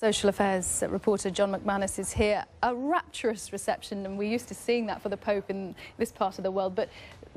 Social affairs reporter John McManus is here. A rapturous reception, and we're used to seeing that for the Pope in this part of the world. But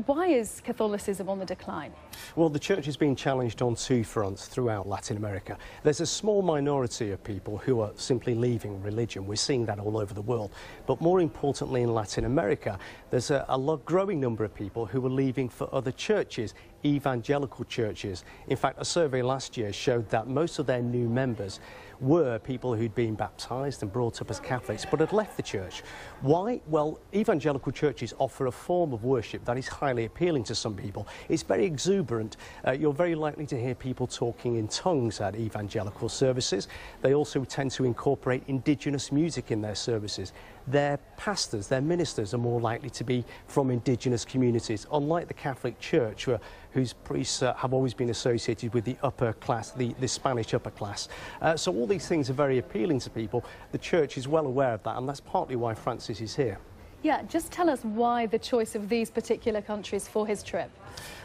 why is Catholicism on the decline? Well, the Church is being challenged on two fronts throughout Latin America. There's a small minority of people who are simply leaving religion. We're seeing that all over the world. But more importantly, in Latin America, there's a growing number of people who are leaving for other churches, evangelical churches. In fact, a survey last year showed that most of their new members were people who'd been baptised and brought up as Catholics but had left the church. Why? Well, evangelical churches offer a form of worship that is highly appealing to some people. It's very exuberant. You're very likely to hear people talking in tongues at evangelical services. They also tend to incorporate indigenous music in their services. Their pastors, their ministers are more likely to be from indigenous communities, unlike the Catholic Church, whose priests have always been associated with the upper class, the Spanish upper class. So all these things are very appealing to people. The Church is well aware of that, and that's partly why Francis is here. Yeah, just tell us why the choice of these particular countries for his trip.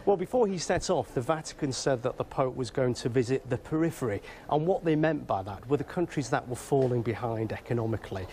Well, before he set off, the Vatican said that the Pope was going to visit the periphery, and what they meant by that were the countries that were falling behind economically.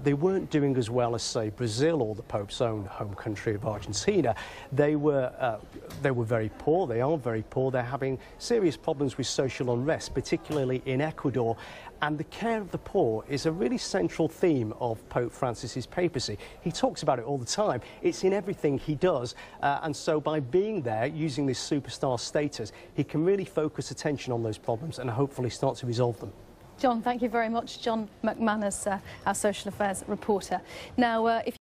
They weren't doing as well as, say, Brazil or the Pope's own home country of Argentina. They were very poor. They are very poor. They're having serious problems with social unrest, particularly in Ecuador. And the care of the poor is a really central theme of Pope Francis's papacy. He talks about it all the time. It's in everything he does. And so by being there, using this superstar status, he can really focus attention on those problems and hopefully start to resolve them. John, thank you very much. John McManus, our social affairs reporter. Now, if